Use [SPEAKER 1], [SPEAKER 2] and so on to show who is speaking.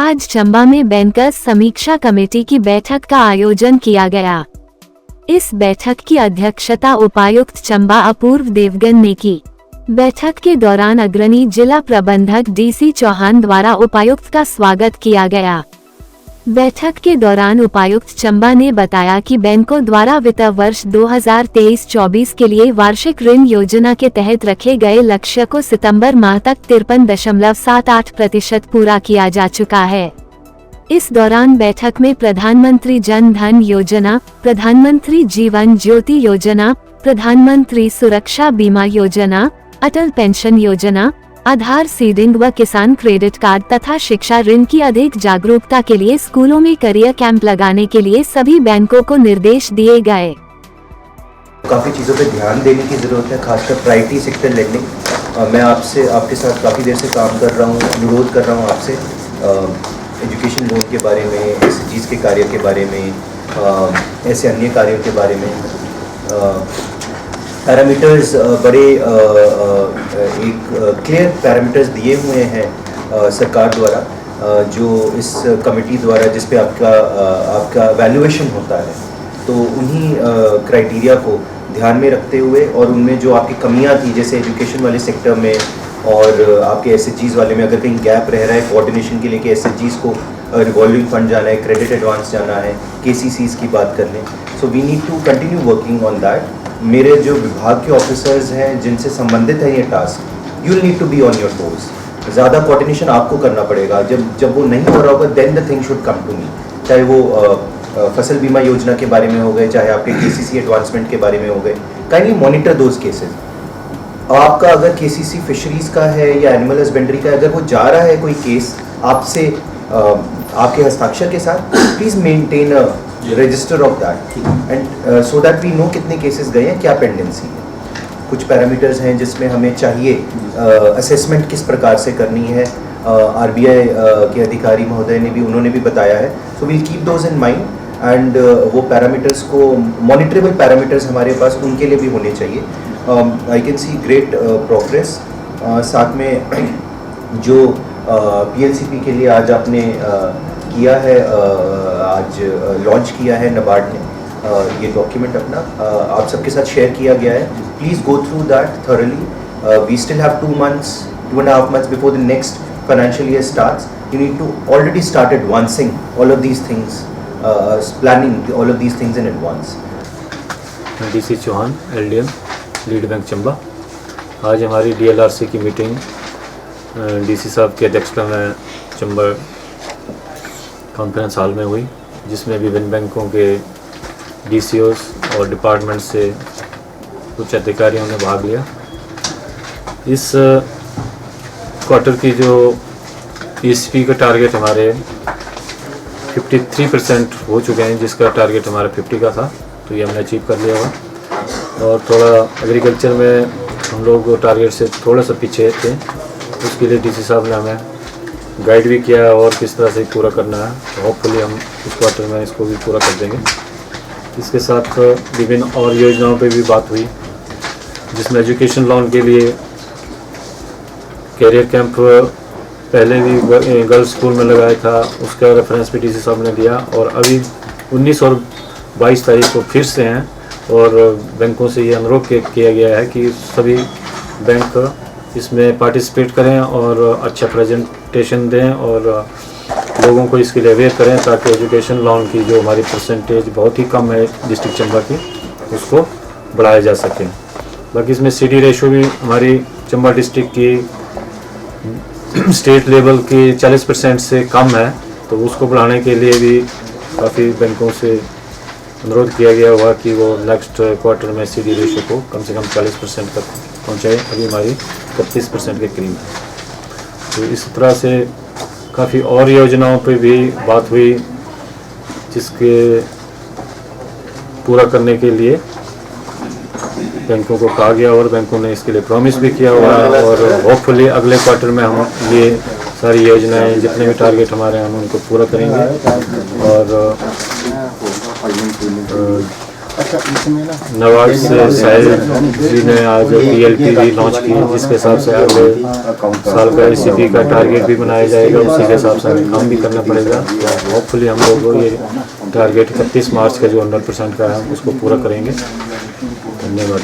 [SPEAKER 1] आज चंबा में बैंकर्स समीक्षा कमेटी की बैठक का आयोजन किया गया। इस बैठक की अध्यक्षता उपायुक्त चंबा अपूर्व देवगन ने की। बैठक के दौरान अग्रणी जिला प्रबंधक डीसी चौहान द्वारा उपायुक्त का स्वागत किया गया। बैठक के दौरान उपायुक्त चंबा ने बताया कि बैंकों द्वारा वित्त वर्ष 2023-24 के लिए वार्षिक ऋण योजना के तहत रखे गए लक्ष्य को सितंबर माह तक 53.78% पूरा किया जा चुका है। इस दौरान बैठक में प्रधानमंत्री जन धन योजना, प्रधानमंत्री जीवन ज्योति योजना, प्रधानमंत्री सुरक्षा बीमा योजना, अटल पेंशन योजना, आधार सीडिंग व किसान क्रेडिट कार्ड तथा शिक्षा ऋण की अधिक जागरूकता के लिए स्कूलों में करियर कैंप लगाने के लिए सभी बैंकों को निर्देश दिए गए।
[SPEAKER 2] काफ़ी चीज़ों पे ध्यान देने की ज़रूरत है, खासकर प्रायोरिटी सेक्टर लेंडिंग। मैं आपके साथ काफ़ी देर से काम कर रहा हूँ, अनुरोध कर रहा हूँ आपसे एजुकेशन लोन के बारे में, ऐसे चीज़ के कार्य के बारे में, ऐसे अन्य कार्यों के बारे में पैरामीटर्स बड़े एक क्लियर पैरामीटर्स दिए हुए हैं सरकार द्वारा, जो इस कमेटी द्वारा जिस पे आपका वैल्यूएशन होता है, तो उन्हीं क्राइटेरिया को ध्यान में रखते हुए और उनमें जो आपकी कमियां थी, जैसे एजुकेशन वाले सेक्टर में और आपके एसएचजीज वाले में अगर कहीं गैप रह रहा है कोऑर्डिनेशन के लिए कि एसएचजीज को रिवॉल्विंग फंड जाना है, क्रेडिट एडवांस जाना है, केसीसीज की बात कर लें, so we need to continue working on that. मेरे जो विभाग के ऑफिसर्स हैं जिनसे संबंधित है ये task, you will need to be on your toes. ज़्यादा कोऑर्डिनेशन आपको करना पड़ेगा। जब वो नहीं हो रहा होगा then the thing should come to me, चाहे वो फसल बीमा योजना के बारे में हो गए, चाहे आपके केसीसी एडवांसमेंट के बारे में हो गए। Kindly monitor those cases. आपका अगर केसीसी फिशरीज का है या एनिमल हस्बेंड्री का, अगर वो जा रहा है कोई केस आपसे आपके हस्ताक्षर के साथ, please maintain a register of that and so that we know कितने केसेस गए हैं, क्या पेंडेंसी है। कुछ पैरामीटर्स हैं जिसमें हमें चाहिए असेसमेंट किस प्रकार से करनी है। आरबीआई के अधिकारी महोदय ने भी, उन्होंने भी बताया है। So we'll keep those in mind and वो पैरामीटर्स को, मॉनिटरेबल पैरामीटर्स हमारे पास उनके लिए भी होने चाहिए। I can see great progress. साथ में जो पीएलसीपी के लिए आज आपने किया है, आज लॉन्च किया है नबार्ड ने, ये डॉक्यूमेंट अपना आप सबके साथ शेयर किया गया है। Please go through that thoroughly. We still have 2 months, 2.5 months before the next financial year starts. You need to already start advancing all of these things, planning all of these things in advance.
[SPEAKER 3] DC Chauhan, LDM, lead bank Chamba. आज हमारी DLRC की meeting DC साहब की अध्यक्षता में Chamba conference hall में हुई, जिसमें विभिन्न बैंकों के डीसीओस और डिपार्टमेंट से कुछ अधिकारियों ने भाग लिया। इस क्वार्टर की जो ईएसपी का टारगेट हमारे 53% हो चुके हैं, जिसका टारगेट हमारा 50 का था, तो ये हमने अचीव कर लिया हुआ। और थोड़ा एग्रीकल्चर में हम लोग टारगेट से थोड़ा सा पीछे थे, उसके लिए डीसी साहब ने हमें गाइड भी किया है और किस तरह से पूरा करना है। तो होपफुली हम इस क्वार्टर में इसको भी पूरा कर देंगे। इसके साथ विभिन्न और योजनाओं पे भी बात हुई, जिसमें एजुकेशन लोन के लिए कैरियर कैंप पहले भी गर्ल्स स्कूल में लगाया था, उसका रेफरेंस भी डीसी साहब ने दिया। और अभी 19 और 22 तारीख को फिर से हैं और बैंकों से ये अनुरोध किया गया है कि सभी बैंक इसमें पार्टिसिपेट करें और अच्छा प्रेजेंटेशन दें और लोगों को इसके लिए अवेयर करें, ताकि एजुकेशन लोन की जो हमारी परसेंटेज बहुत ही कम है डिस्ट्रिक्ट चंबा की, उसको बढ़ाया जा सके। बाकी इसमें सीडी रेशो भी हमारी चंबा डिस्ट्रिक्ट की स्टेट लेवल की 40% से कम है, तो उसको बढ़ाने के लिए भी काफ़ी बैंकों से अनुरोध किया गया हुआ कि वो नेक्स्ट क्वार्टर में सीडी रेशो को कम से कम 40% तक पहुँचाए। अभी हमारी 31% के करीब है। तो इस तरह से काफ़ी और योजनाओं पे भी बात हुई, जिसके पूरा करने के लिए बैंकों को कहा गया और बैंकों ने इसके लिए प्रॉमिस भी किया हुआ है। और होपफुली अगले क्वार्टर में हम ये सारी योजनाएं, जितने भी टारगेट हमारे हैं, हम उनको पूरा करेंगे। और नवाड से साहिल जी ने आज PLT भी लॉन्च की, जिसके हिसाब से अगले साल का ACP का टारगेट भी बनाया जाएगा, उसी के हिसाब से हमें काम भी करना पड़ेगा। होपफुली हम लोग ये टारगेट 31 मार्च का जो 100% का है उसको पूरा करेंगे। धन्यवाद।